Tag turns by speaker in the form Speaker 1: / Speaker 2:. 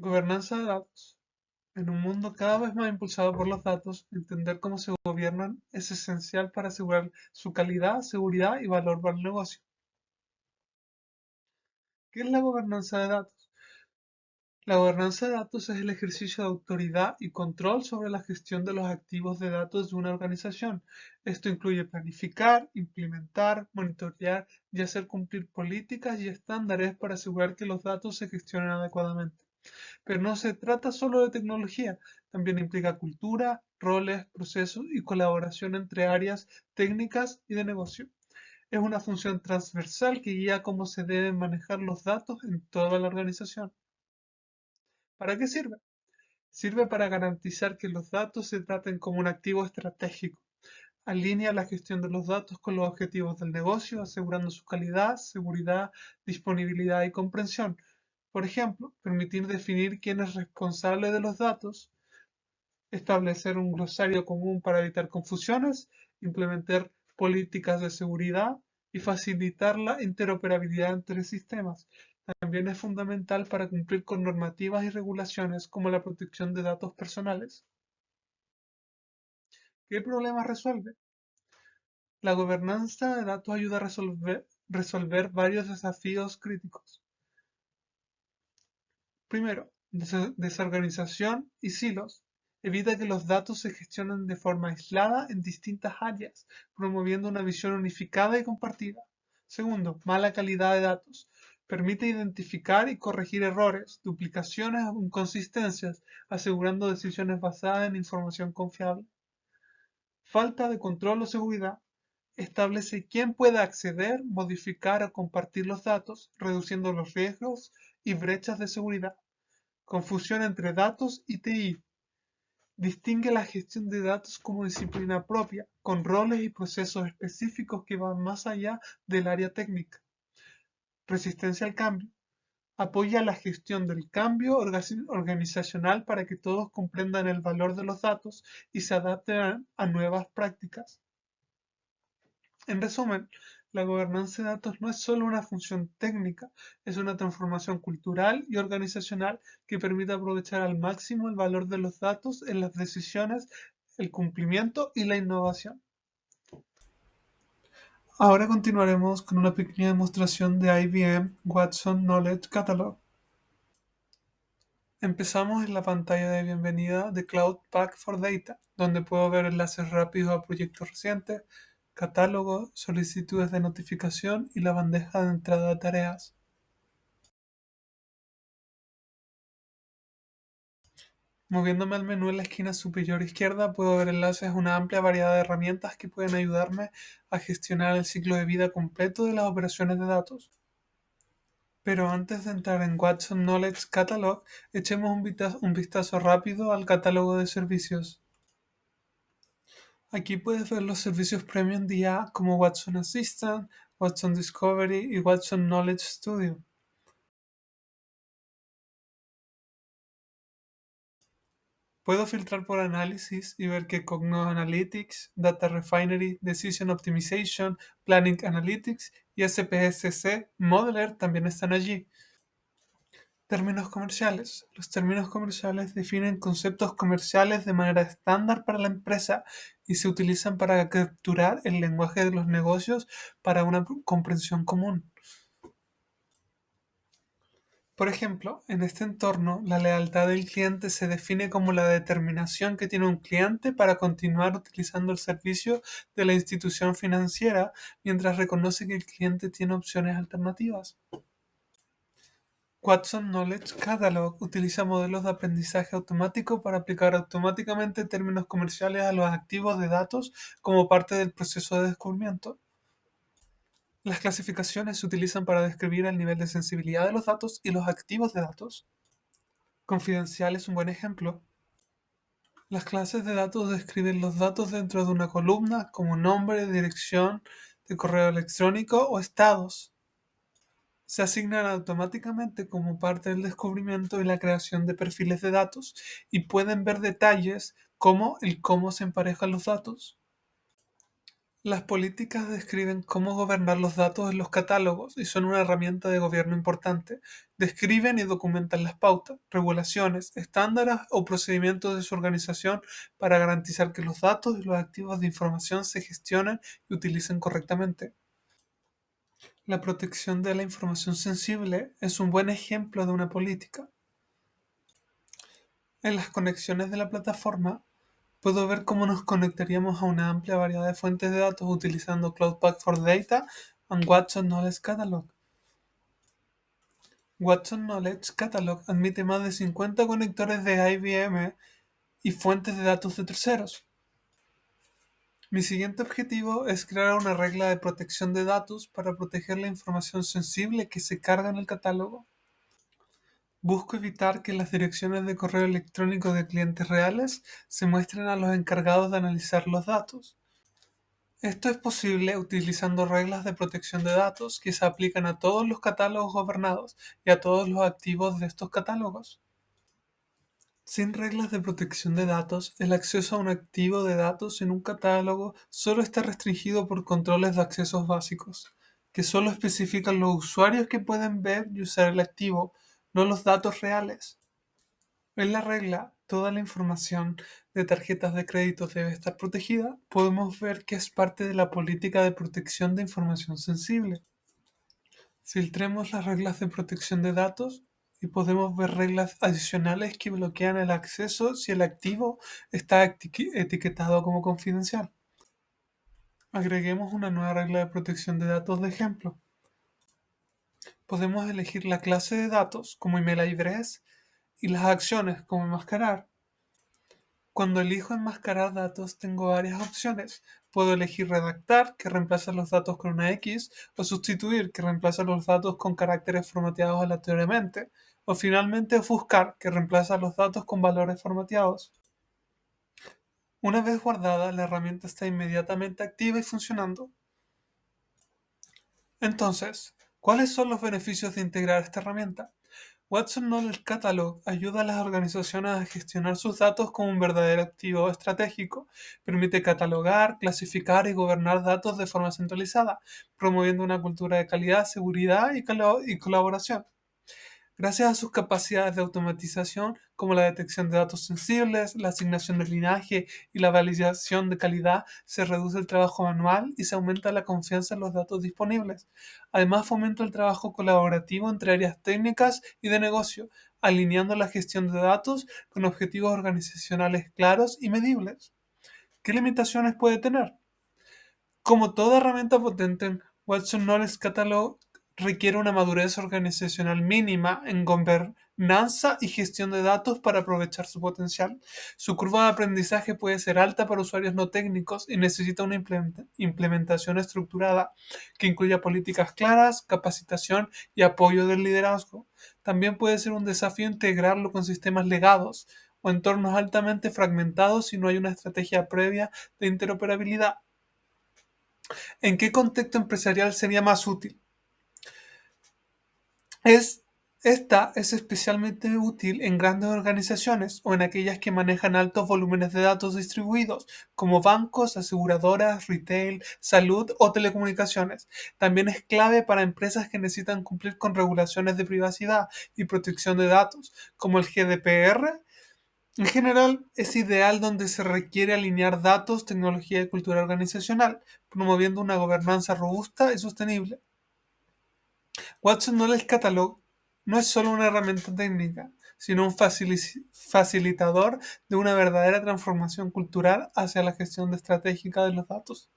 Speaker 1: Gobernanza de datos. En un mundo cada vez más impulsado por los datos, entender cómo se gobiernan es esencial para asegurar su calidad, seguridad y valor para el negocio. ¿Qué es la gobernanza de datos? La gobernanza de datos es el ejercicio de autoridad y control sobre la gestión de los activos de datos de una organización. Esto incluye planificar, implementar, monitorear y hacer cumplir políticas y estándares para asegurar que los datos se gestionen adecuadamente. Pero no se trata solo de tecnología, también implica cultura, roles, procesos y colaboración entre áreas técnicas y de negocio. Es una función transversal que guía cómo se deben manejar los datos en toda la organización. ¿Para qué sirve? Sirve para garantizar que los datos se traten como un activo estratégico. Alinea la gestión de los datos con los objetivos del negocio, asegurando su calidad, seguridad, disponibilidad y comprensión. Por ejemplo, permitir definir quién es responsable de los datos, establecer un glosario común para evitar confusiones, implementar políticas de seguridad y facilitar la interoperabilidad entre sistemas. También es fundamental para cumplir con normativas y regulaciones como la protección de datos personales. ¿Qué problemas resuelve? La gobernanza de datos ayuda a resolver varios desafíos críticos. Primero, desorganización y silos. Evita que los datos se gestionen de forma aislada en distintas áreas, promoviendo una visión unificada y compartida. Segundo, mala calidad de datos. Permite identificar y corregir errores, duplicaciones o inconsistencias, asegurando decisiones basadas en información confiable. Falta de control o seguridad. Establece quién puede acceder, modificar o compartir los datos, reduciendo los riesgos y brechas de seguridad. Confusión entre datos y TI. Distingue la gestión de datos como disciplina propia, con roles y procesos específicos que van más allá del área técnica. Resistencia al cambio. Apoya la gestión del cambio organizacional para que todos comprendan el valor de los datos y se adapten a nuevas prácticas. En resumen, la gobernanza de datos no es solo una función técnica, es una transformación cultural y organizacional que permite aprovechar al máximo el valor de los datos en las decisiones, el cumplimiento y la innovación. Ahora continuaremos con una pequeña demostración de IBM Watson Knowledge Catalog. Empezamos en la pantalla de bienvenida de Cloud Pak for Data, donde puedo ver enlaces rápidos a proyectos recientes, catálogo, solicitudes de notificación y la bandeja de entrada de tareas. Moviéndome al menú en la esquina superior izquierda, puedo ver enlaces a una amplia variedad de herramientas que pueden ayudarme a gestionar el ciclo de vida completo de las operaciones de datos. Pero antes de entrar en Watson Knowledge Catalog, echemos un vistazo rápido al catálogo de servicios. Aquí puedes ver los servicios premium de IA como Watson Assistant, Watson Discovery y Watson Knowledge Studio. Puedo filtrar por análisis y ver que Cognos Analytics, Data Refinery, Decision Optimization, Planning Analytics y SPSC Modeler también están allí. Términos comerciales. Los términos comerciales definen conceptos comerciales de manera estándar para la empresa y se utilizan para capturar el lenguaje de los negocios para una comprensión común. Por ejemplo, en este entorno, la lealtad del cliente se define como la determinación que tiene un cliente para continuar utilizando el servicio de la institución financiera mientras reconoce que el cliente tiene opciones alternativas. Watson Knowledge Catalog utiliza modelos de aprendizaje automático para aplicar automáticamente términos comerciales a los activos de datos como parte del proceso de descubrimiento. Las clasificaciones se utilizan para describir el nivel de sensibilidad de los datos y los activos de datos. Confidencial es un buen ejemplo. Las clases de datos describen los datos dentro de una columna como nombre, dirección de correo electrónico o estados. Se asignan automáticamente como parte del descubrimiento y la creación de perfiles de datos y pueden ver detalles como el cómo se emparejan los datos. Las políticas describen cómo gobernar los datos en los catálogos y son una herramienta de gobierno importante. Describen y documentan las pautas, regulaciones, estándares o procedimientos de su organización para garantizar que los datos y los activos de información se gestionen y utilicen correctamente. La protección de la información sensible es un buen ejemplo de una política. En las conexiones de la plataforma, puedo ver cómo nos conectaríamos a una amplia variedad de fuentes de datos utilizando Cloud Pak for Data and Watson Knowledge Catalog. Watson Knowledge Catalog admite más de 50 conectores de IBM y fuentes de datos de terceros. Mi siguiente objetivo es crear una regla de protección de datos para proteger la información sensible que se carga en el catálogo. Busco evitar que las direcciones de correo electrónico de clientes reales se muestren a los encargados de analizar los datos. Esto es posible utilizando reglas de protección de datos que se aplican a todos los catálogos gobernados y a todos los activos de estos catálogos. Sin reglas de protección de datos, el acceso a un activo de datos en un catálogo solo está restringido por controles de accesos básicos, que solo especifican los usuarios que pueden ver y usar el activo, no los datos reales. En la regla, toda la información de tarjetas de crédito debe estar protegida. Podemos ver que es parte de la política de protección de información sensible. Filtremos las reglas de protección de datos y podemos ver reglas adicionales que bloquean el acceso si el activo está etiquetado como confidencial. Agreguemos una nueva regla de protección de datos de ejemplo. Podemos elegir la clase de datos como email address y las acciones como enmascarar. Cuando elijo enmascarar datos, tengo varias opciones. Puedo elegir redactar, que reemplaza los datos con una X, o sustituir, que reemplaza los datos con caracteres formateados aleatoriamente, o finalmente ofuscar, que reemplaza los datos con valores formateados. Una vez guardada, la herramienta está inmediatamente activa y funcionando. Entonces, ¿cuáles son los beneficios de integrar esta herramienta? Watson Knowledge Catalog ayuda a las organizaciones a gestionar sus datos como un verdadero activo estratégico. Permite catalogar, clasificar y gobernar datos de forma centralizada, promoviendo una cultura de calidad, seguridad y colaboración. Gracias a sus capacidades de automatización, como la detección de datos sensibles, la asignación de linaje y la validación de calidad, se reduce el trabajo manual y se aumenta la confianza en los datos disponibles. Además, fomenta el trabajo colaborativo entre áreas técnicas y de negocio, alineando la gestión de datos con objetivos organizacionales claros y medibles. ¿Qué limitaciones puede tener? Como toda herramienta potente, Watson Knowledge Catalog requiere una madurez organizacional mínima en gobernanza y gestión de datos para aprovechar su potencial. Su curva de aprendizaje puede ser alta para usuarios no técnicos y necesita una implementación estructurada que incluya políticas claras, capacitación y apoyo del liderazgo. También puede ser un desafío integrarlo con sistemas legados o entornos altamente fragmentados si no hay una estrategia previa de interoperabilidad. ¿En qué contexto empresarial sería más útil? Es, Esta es especialmente útil en grandes organizaciones o en aquellas que manejan altos volúmenes de datos distribuidos, como bancos, aseguradoras, retail, salud o telecomunicaciones. También es clave para empresas que necesitan cumplir con regulaciones de privacidad y protección de datos, como el GDPR. En general, es ideal donde se requiere alinear datos, tecnología y cultura organizacional, promoviendo una gobernanza robusta y sostenible. Watson Knowledge Catalog no es solo una herramienta técnica, sino un facilitador de una verdadera transformación cultural hacia la gestión estratégica de los datos.